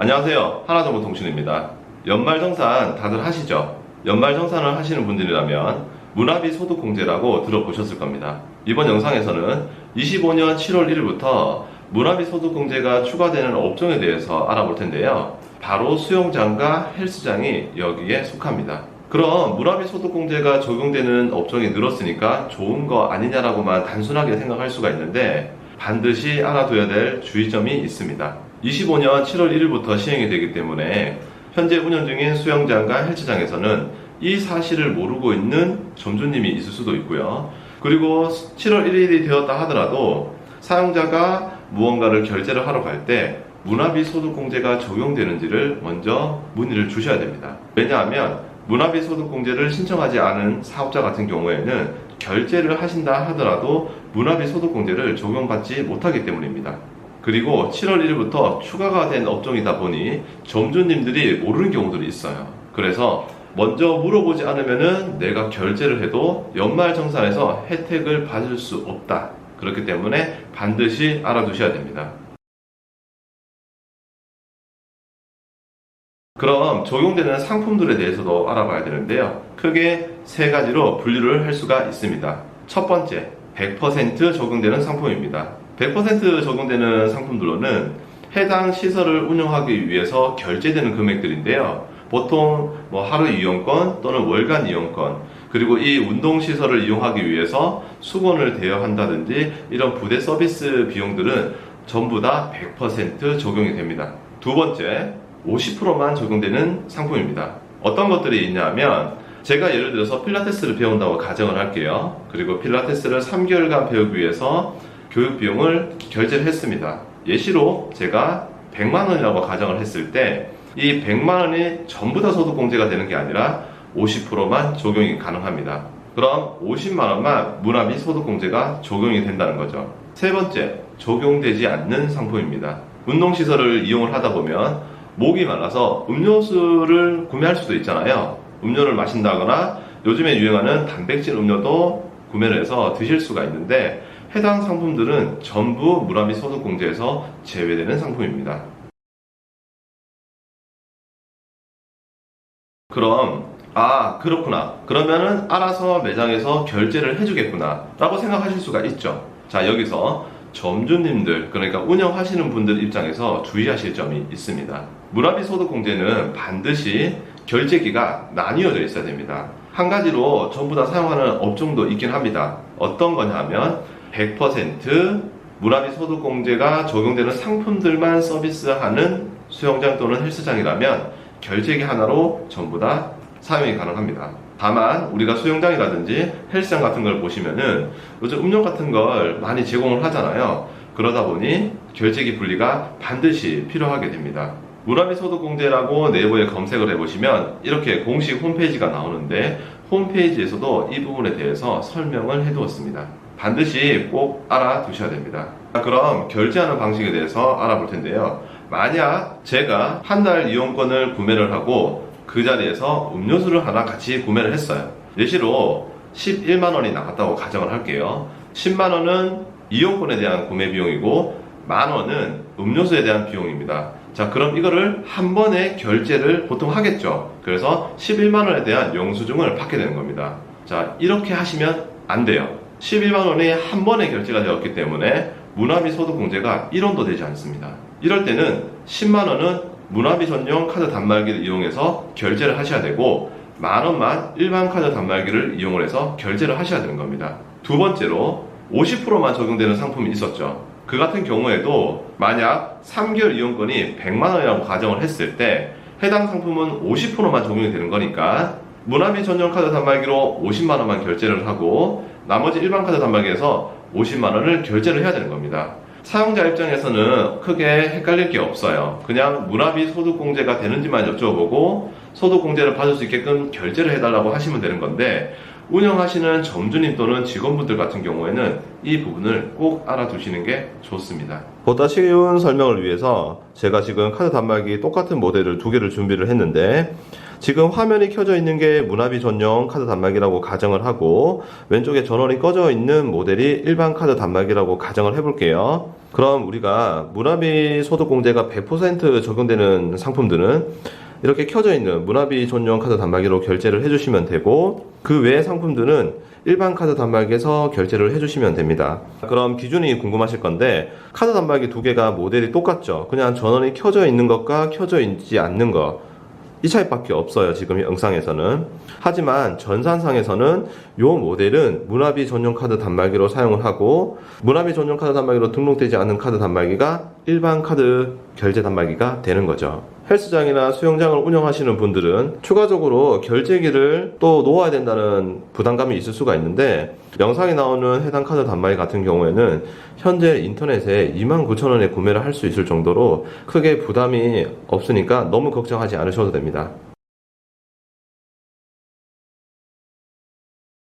안녕하세요. 하나정보통신입니다. 연말정산 다들 하시죠? 연말정산을 하시는 분들이라면 문화비 소득공제라고 들어보셨을 겁니다. 이번 영상에서는 25년 7월 1일부터 문화비 소득공제가 추가되는 업종에 대해서 알아볼 텐데요. 바로 수영장과 헬스장이 여기에 속합니다. 그럼 문화비 소득공제가 적용되는 업종이 늘었으니까 좋은 거 아니냐라고만 단순하게 생각할 수가 있는데 반드시 알아둬야 될 주의점이 있습니다. 25년 7월 1일부터 시행이 되기 때문에 현재 운영 중인 수영장과 헬스장에서는 이 사실을 모르고 있는 점주님이 있을 수도 있고요. 그리고 7월 1일이 되었다 하더라도 사용자가 무언가를 결제를 하러 갈 때 문화비 소득공제가 적용되는지를 먼저 문의를 주셔야 됩니다. 왜냐하면 문화비 소득공제를 신청하지 않은 사업자 같은 경우에는 결제를 하신다 하더라도 문화비 소득공제를 적용받지 못하기 때문입니다. 그리고 7월 1일부터 추가가 된 업종이다 보니 점주님들이 모르는 경우들이 있어요. 그래서 먼저 물어보지 않으면은 내가 결제를 해도 연말정산에서 혜택을 받을 수 없다. 그렇기 때문에 반드시 알아두셔야 됩니다. 그럼 적용되는 상품들에 대해서도 알아봐야 되는데요. 크게 세 가지로 분류를 할 수가 있습니다. 첫 번째, 100% 적용되는 상품입니다. 100% 적용되는 상품들로는 해당 시설을 운영하기 위해서 결제되는 금액들인데요. 보통 하루 이용권 또는 월간 이용권, 그리고 이 운동시설을 이용하기 위해서 수건을 대여한다든지 이런 부대 서비스 비용들은 전부 다 100% 적용이 됩니다. 두 번째, 50%만 적용되는 상품입니다. 어떤 것들이 있냐면 제가 예를 들어서 필라테스를 배운다고 가정을 할게요. 그리고 필라테스를 3개월간 배우기 위해서 교육 비용을 결제를 했습니다. 예시로 제가 100만 원이라고 가정을 했을 때 이 100만 원이 전부 다 소득공제가 되는 게 아니라 50%만 적용이 가능합니다. 그럼 50만 원만 문화비 소득공제가 적용이 된다는 거죠. 세 번째, 적용되지 않는 상품입니다. 운동시설을 이용을 하다 보면 목이 말라서 음료수를 구매할 수도 있잖아요. 음료를 마신다거나 요즘에 유행하는 단백질 음료도 구매를 해서 드실 수가 있는데 해당 상품들은 전부 문화비 소득공제에서 제외되는 상품입니다. 그럼 그렇구나. 그러면은 알아서 매장에서 결제를 해주겠구나 라고 생각하실 수가 있죠. 자, 여기서 점주님들, 그러니까 운영하시는 분들 입장에서 주의하실 점이 있습니다. 문화비 소득공제는 반드시 결제기가 나뉘어져 있어야 됩니다. 한 가지로 전부 다 사용하는 업종도 있긴 합니다. 어떤 거냐 하면 100% 문화비 소득공제가 적용되는 상품들만 서비스하는 수영장 또는 헬스장이라면 결제기 하나로 전부 다 사용이 가능합니다. 다만 우리가 수영장이라든지 헬스장 같은 걸 보시면은 요즘 음료 같은 걸 많이 제공을 하잖아요. 그러다 보니 결제기 분리가 반드시 필요하게 됩니다. 문화비 소득공제라고 네이버에 검색을 해보시면 이렇게 공식 홈페이지가 나오는데 홈페이지에서도 이 부분에 대해서 설명을 해두었습니다. 반드시 꼭 알아두셔야 됩니다. 그럼 결제하는 방식에 대해서 알아볼 텐데요. 만약 제가 한 달 이용권을 구매를 하고 그 자리에서 음료수를 하나 같이 구매를 했어요. 예시로 11만 원이 나갔다고 가정을 할게요. 10만 원은 이용권에 대한 구매 비용이고 만 원은 음료수에 대한 비용입니다. 자, 그럼 이거를 한 번에 결제를 보통 하겠죠. 그래서 11만 원에 대한 영수증을 받게 되는 겁니다. 자, 이렇게 하시면 안 돼요. 11만 원이 한 번에 결제가 되었기 때문에 문화비 소득공제가 1원도 되지 않습니다. 이럴 때는 10만 원은 문화비 전용 카드 단말기를 이용해서 결제를 하셔야 되고 만 원만 일반 카드 단말기를 이용을 해서 결제를 하셔야 되는 겁니다. 두 번째로 50%만 적용되는 상품이 있었죠. 그 같은 경우에도 만약 3개월 이용권이 100만 원이라고 가정을 했을 때 해당 상품은 50%만 적용이 되는 거니까 문화비 전용 카드 단말기로 50만 원만 결제를 하고 나머지 일반 카드 단말기에서 50만 원을 결제를 해야 되는 겁니다. 사용자 입장에서는 크게 헷갈릴 게 없어요. 그냥 문화비 소득공제가 되는지만 여쭤보고 소득공제를 받을 수 있게끔 결제를 해달라고 하시면 되는 건데 운영하시는 점주님 또는 직원분들 같은 경우에는 이 부분을 꼭 알아두시는 게 좋습니다. 보다 쉬운 설명을 위해서 제가 지금 카드 단말기 똑같은 모델을 두 개를 준비를 했는데 지금 화면이 켜져 있는 게 문화비 전용 카드 단말기라고 가정을 하고 왼쪽에 전원이 꺼져 있는 모델이 일반 카드 단말기라고 가정을 해볼게요. 그럼 우리가 문화비 소득공제가 100% 적용되는 상품들은 이렇게 켜져 있는 문화비 전용 카드 단말기로 결제를 해주시면 되고, 그 외의 상품들은 일반 카드 단말기에서 결제를 해주시면 됩니다. 그럼 기준이 궁금하실 건데, 카드 단말기 두 개가 모델이 똑같죠. 그냥 전원이 켜져 있는 것과 켜져 있지 않는 것, 이 차이밖에 없어요, 지금 영상에서는. 하지만 전산상에서는 이 모델은 문화비 전용 카드 단말기로 사용을 하고, 문화비 전용 카드 단말기로 등록되지 않은 카드 단말기가 일반 카드 결제 단말기가 되는 거죠. 헬스장이나 수영장을 운영하시는 분들은 추가적으로 결제기를 또 놓아야 된다는 부담감이 있을 수가 있는데, 영상에 나오는 해당 카드 단말기 같은 경우에는 현재 인터넷에 29,000원에 구매를 할 수 있을 정도로 크게 부담이 없으니까 너무 걱정하지 않으셔도 됩니다.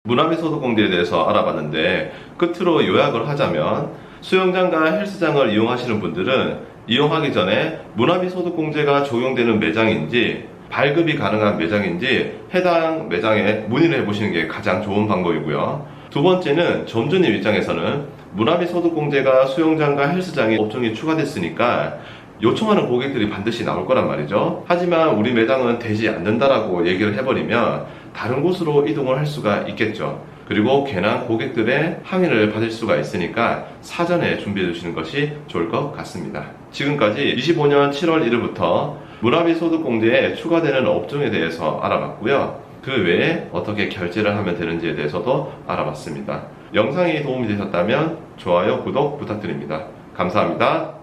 문화비 소득공제에 대해서 알아봤는데, 끝으로 요약을 하자면 수영장과 헬스장을 이용하시는 분들은 이용하기 전에 문화비 소득공제가 적용되는 매장인지 발급이 가능한 매장인지 해당 매장에 문의를 해보시는 게 가장 좋은 방법이고요. 두 번째는 점주님 입장에서는 문화비 소득공제가 수영장과 헬스장에 업종이 추가됐으니까 요청하는 고객들이 반드시 나올 거란 말이죠. 하지만 우리 매장은 되지 않는다라고 얘기를 해버리면 다른 곳으로 이동을 할 수가 있겠죠. 그리고 괜한 고객들의 항의를 받을 수가 있으니까 사전에 준비해 주시는 것이 좋을 것 같습니다. 지금까지 25년 7월 1일부터 문화비 소득공제에 추가되는 업종에 대해서 알아봤고요. 그 외에 어떻게 결제를 하면 되는지에 대해서도 알아봤습니다. 영상이 도움이 되셨다면 좋아요, 구독 부탁드립니다. 감사합니다.